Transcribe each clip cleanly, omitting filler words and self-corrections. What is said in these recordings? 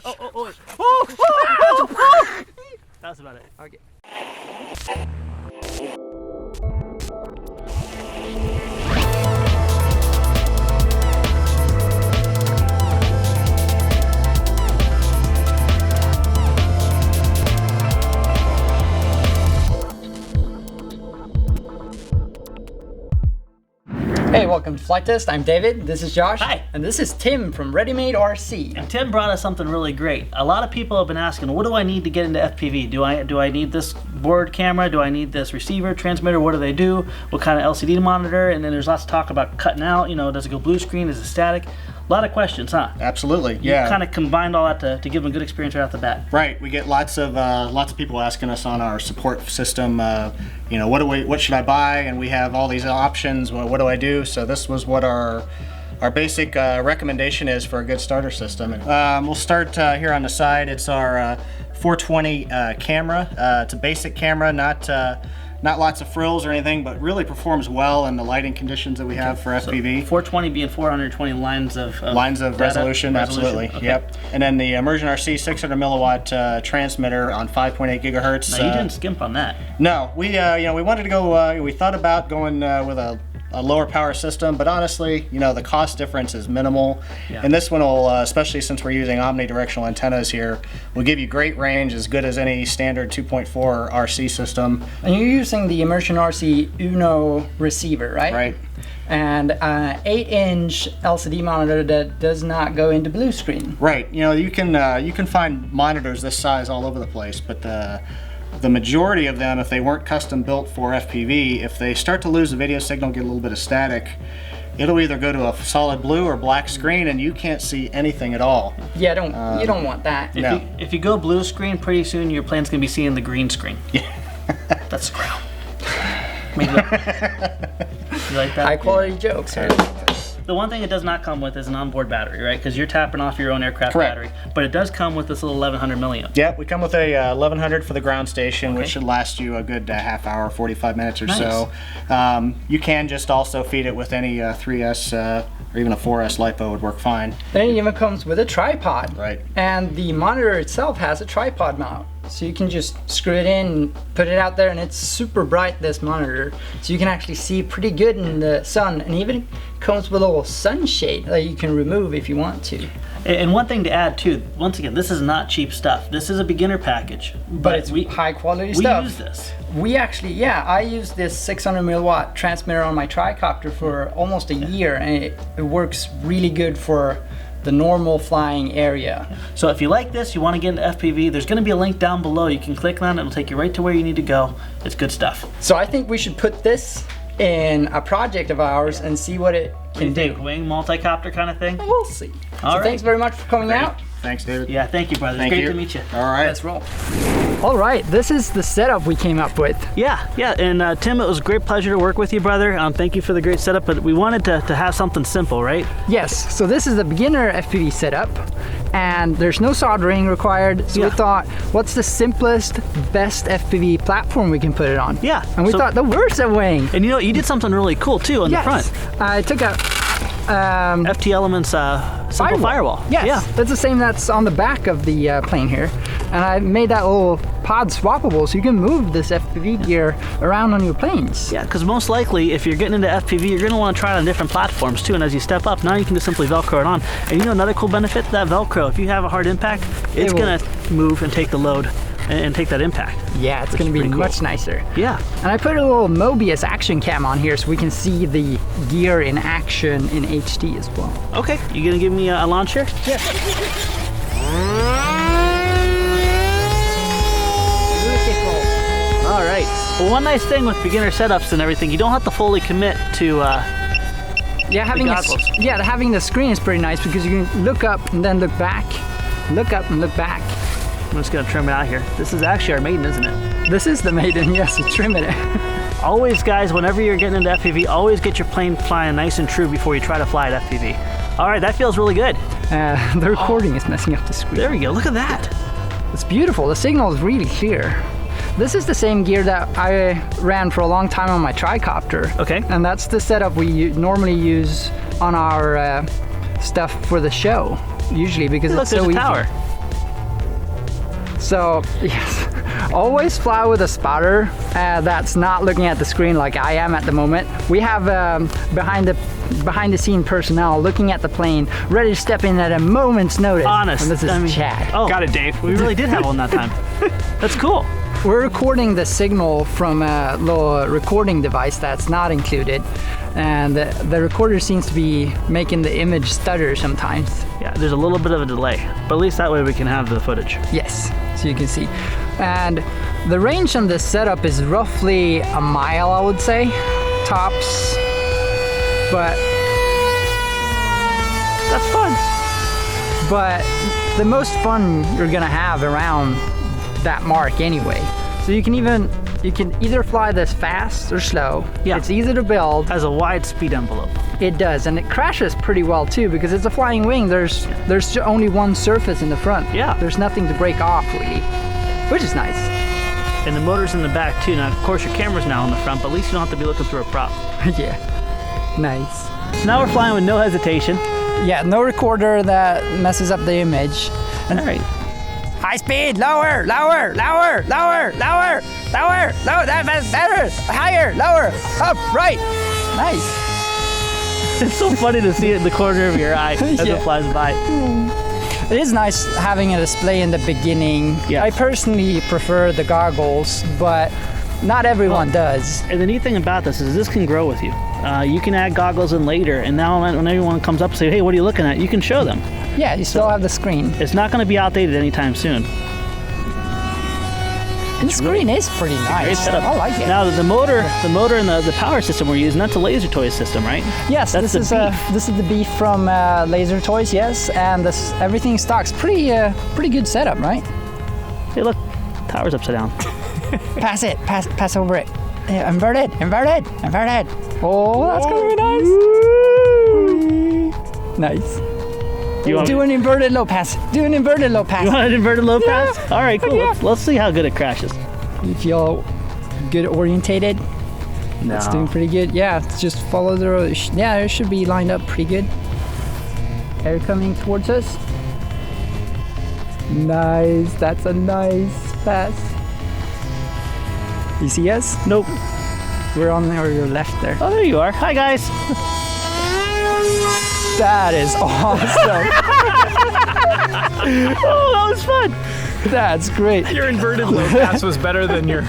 That's about it. Okay. Hey, welcome to Flight Test. I'm David. This is Josh. Hi. And this is Tim from Ready Made RC. And Tim brought us something really great. A lot of people have been asking, what do I need to get into FPV? Do I need this board camera? Do I need this receiver, transmitter? What do they do? What kind of LCD to monitor? And then there's lots of talk about cutting out. You know, does it go blue screen? Is it static? A lot of questions, huh? Absolutely, yeah. You kind of combined all that to give them a good experience right off the bat. Right. We get lots of people asking us on our support system. You know, what should I buy? And we have all these options. Well, what do I do? So this was what our basic recommendation is for a good starter system. We'll start here on the side. It's our 420 camera. It's a basic camera, not lots of frills or anything, but really performs well in the lighting conditions that we have for FPV. So 420 being 420 lines of resolution, absolutely. Okay. Yep. And then the Immersion RC 600 milliwatt transmitter on 5.8 gigahertz. Now you didn't skimp on that. No, we we wanted to go. We thought about going with a lower power system, but honestly, you know, the cost difference is minimal. Yeah. And this one will, especially since we're using omnidirectional antennas here, will give you great range, as good as any standard 2.4 RC system. And you're using the Immersion RC Uno receiver, right? Right. And 8-inch LCD monitor that does not go into blue screen. Right. You know, you can find monitors this size all over the place, but the majority of them, if they weren't custom built for FPV, if they start to lose the video signal, get a little bit of static, it'll either go to a solid blue or black screen and you can't see anything at all. Yeah, you don't want that. If you go blue screen, pretty soon your plane's gonna be seeing the green screen. Yeah. That's the ground. You like that? High quality jokes. Right? The one thing it does not come with is an onboard battery, right? Because you're tapping off your own aircraft Correct. battery. But it does come with this little 1100 milliamp. Yep, we come with a 1100 for the ground station, which should last you a good half hour, 45 minutes or so. You can just also feed it with any 3S or even a 4S LiPo would work fine. Then it even comes with a tripod. Right. And the monitor itself has a tripod mount. So you can just screw it in and put it out there, and it's super bright, this monitor. So you can actually see pretty good in the sun, and even comes with a little sunshade that you can remove if you want to. And one thing to add too, once again, this is not cheap stuff. This is a beginner package. But it's high quality stuff. We use this. We actually, I used this 600 milliwatt transmitter on my tricopter for almost a year, and it works really good for the normal flying area. So if you like this, you want to get into FPV, there's going to be a link down below. You can click on it, it'll take you right to where you need to go. It's good stuff. So I think we should put this in a project of ours and see what it can do. Wing multi-copter kind of thing? We'll see. All right. Thanks very much for coming out. Thanks, David. Yeah, thank you, brother. It's great to meet you. All right. Let's roll. All right, this is the setup we came up with. Yeah, and Tim, it was a great pleasure to work with you, brother. Thank you for the great setup, but we wanted to have something simple, right? Yes, so this is the beginner FPV setup, and there's no soldering required, so we thought, what's the simplest, best FPV platform we can put it on? Yeah. And we thought the Versa wing. And you know, you did something really cool too on the front. I took a FT Elements simple firewall. Yes, yeah. That's the same that's on the back of the plane here. And I made that little pod swappable so you can move this FPV gear around on your planes. Yeah, because most likely if you're getting into FPV, you're going to want to try it on different platforms too. And as you step up, now you can just simply Velcro it on. And you know another cool benefit to that Velcro, if you have a hard impact, it's going to move and take the load and take that impact. Yeah, it's going to be much nicer. Yeah. And I put a little Mobius action cam on here so we can see the gear in action in HD as well. Okay, you going to give me a launch here? Yeah. All right. Well, one nice thing with beginner setups and everything, you don't have to fully commit to having the screen is pretty nice because you can look up and then look back, look up and look back. I'm just gonna trim it out here. This is actually our maiden, isn't it? This is the maiden, yes, you trim it. Always, guys, whenever you're getting into FPV, always get your plane flying nice and true before you try to fly at FPV. All right, that feels really good. The recording is messing up the screen. There we go, look at that. It's beautiful, the signal is really clear. This is the same gear that I ran for a long time on my tricopter. Okay. And that's the setup we normally use on our stuff for the show, usually because it's so easy. Power. So yes, always fly with a spotter that's not looking at the screen like I am at the moment. We have behind the scene personnel looking at the plane, ready to step in at a moment's notice. Honest. And this is Chad. Oh, Got it, Dave. we really did have one that time. That's cool. We're recording the signal from a little recording device that's not included, and the recorder seems to be making the image stutter sometimes. Yeah, there's a little bit of a delay, but at least that way we can have the footage. Yes, so you can see. And the range on this setup is roughly a mile, I would say, tops. But That's fun. but the most fun you're gonna have around that mark anyway. So you can either fly this fast or slow. Yeah. It's easy to build. Has a wide speed envelope. It does, and it crashes pretty well too because it's a flying wing. There's only one surface in the front. Yeah. There's nothing to break off really, which is nice. And the motor's in the back too. Now, of course, your camera's now in the front, but at least you don't have to be looking through a prop. Yeah, nice. So now we're flying with no hesitation. Yeah, no recorder that messes up the image. All right. High speed, lower, lower, lower, lower, lower, lower, lower, that's better, higher, lower, up, right. Nice. It's so funny to see it in the corner of your eye as Yeah. it flies by. It is nice having a display in the beginning. Yeah. I personally prefer the goggles, but not everyone does. And the neat thing about this is this can grow with you. You can add goggles in later, and now when everyone comes up and say, hey, what are you looking at? You can show them. Yeah, you still have the screen. It's not going to be outdated anytime soon. And the screen is pretty Great nice. setup. I like it. Now the motor and the power system we're using, that's a laser toy system, right? Yes, That's this is the beef from Laser Toys. Yes, and everything stocks pretty good setup, right? Hey, look, tower's upside down. Pass over it. Yeah, inverted. Oh, that's gonna be nice. Nice. You want, Do an inverted low pass. you want an inverted low pass? All right, cool. Yeah. Let's see how good it crashes. You feel good orientated? No. It's doing pretty good. Yeah, just follow the road. Yeah, it should be lined up pretty good. Air coming towards us. Nice. That's a nice pass. You see us? Nope. We're on your left there. Oh, there you are. Hi, guys. That is awesome. Oh, that was fun. That's great. Your inverted low pass was better than your.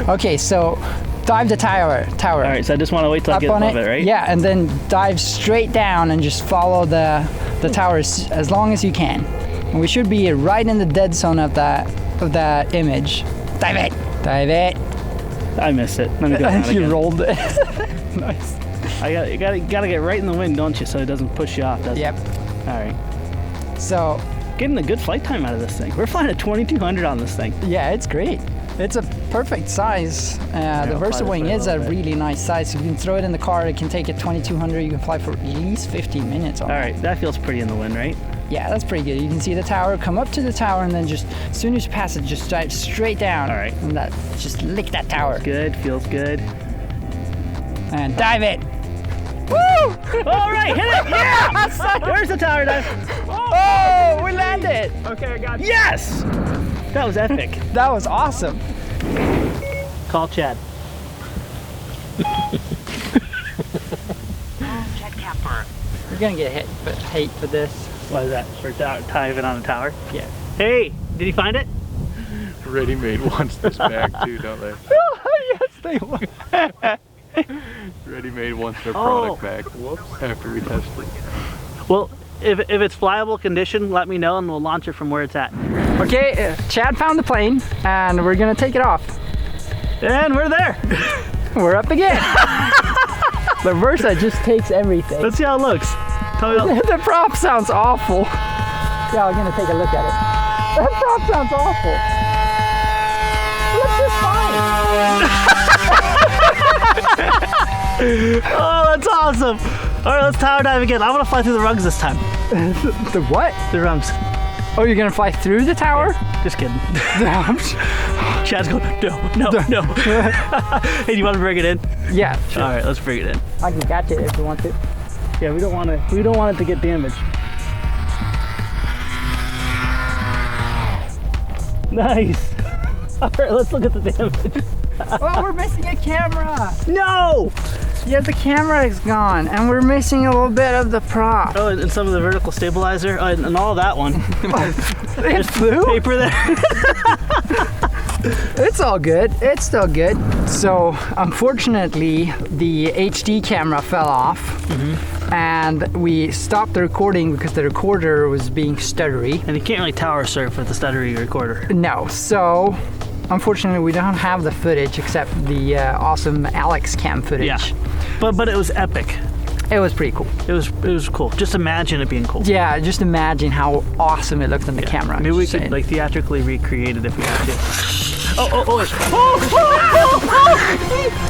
Okay, so dive the tower. All right, so I just want to wait till I Up get on above it. it, right? Yeah, and then dive straight down and just follow the towers as long as you can. And we should be right in the dead zone of that image. Dive it. I missed it. Let me go down You again. rolled it. Nice. You gotta get right in the wind, don't you, so it doesn't push you off, does Yep. it? All right. So, Getting a good flight time out of this thing. We're flying at 2200 on this thing. yeah, it's great. It's a perfect size. The I'll fly Versa this Wing way a is a little bit. really nice size. You can throw it in the car. It can take it 2200. You can fly for at least 15 minutes. On All it. right, that feels pretty in the wind, right? Yeah, that's pretty good. You can see the tower, come up to the tower, and then just as soon as you pass it, just dive straight down. All right. And just lick that tower. Good, feels good. And dive it. Woo! All right, hit it! Yeah! There's the tower dive. Oh, we landed. Okay, I got you. Yes! That was epic. That was awesome. Call Chad. You're gonna get hate for this. What is that? For diving on a tower? Yeah. Hey, did he find it? Ready Made wants this back too, don't they? Yes, they were. Ready Made wants their Oh. product back. Whoops. After we test it. Well, if it's flyable condition, let me know and we'll launch it from where it's at. Okay, Chad found the plane, and we're gonna take it off. And we're there. We're up again. The Versa just takes everything. Let's see how it looks. Tell me how- The prop sounds awful. Yeah, we're gonna take a look at it. That prop sounds awful. It looks just fine. Oh, that's awesome. All right, let's tower dive again. I want to fly through the rungs this time. The what? The rungs. Oh, you're gonna fly through the tower? Just kidding. Chad's going, no. Hey, do you want to bring it in? Yeah, sure. All right, let's bring it in. I can catch it if you want to. Yeah, we don't want it to get damaged. Nice. All right, let's look at the damage. Oh, we're missing a camera. No! Yeah, the camera is gone, and we're missing a little bit of the prop. Oh, and some of the vertical stabilizer, and all that one. It flew? Paper there. It's all good. It's still good. So, unfortunately, the HD camera fell off, and we stopped the recording because the recorder was being stuttery. And you can't really tower surf with the stuttery recorder. No, so unfortunately we don't have the footage except the awesome Alex cam footage. Yeah, but it was epic. It was pretty cool. It was cool. Just imagine it being cool. Yeah, just imagine how awesome it looked on the camera. Maybe we Just could saying. like theatrically recreate it if we had to.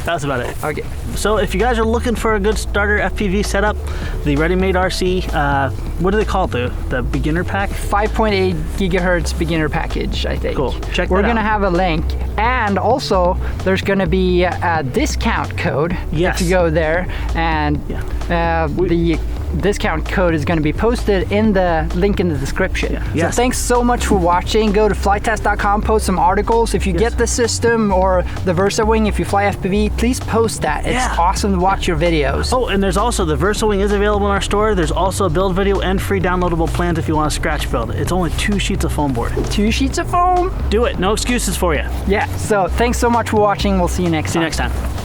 That was about it. Okay. So if you guys are looking for a good starter FPV setup, the Ready-Made RC, what do they call it? The beginner pack? 5.8 gigahertz beginner package, I think. Cool. Check We're that gonna out. have a link, and also there's gonna be a discount code Yes. if you go there, and the discount code is going to be posted in the link in the description. Yes. So thanks so much for watching. Go to flytest.com, post some articles. If you get the system or the VersaWing, if you fly FPV, please post that. It's awesome to watch your videos. Oh, and there's also the VersaWing is available in our store. There's also a build video and free downloadable plans if you want to scratch build. It's only 2 sheets of foam board. 2 sheets of foam. Do it. No excuses for you. Yeah. So thanks so much for watching. We'll see you next time. See you next time.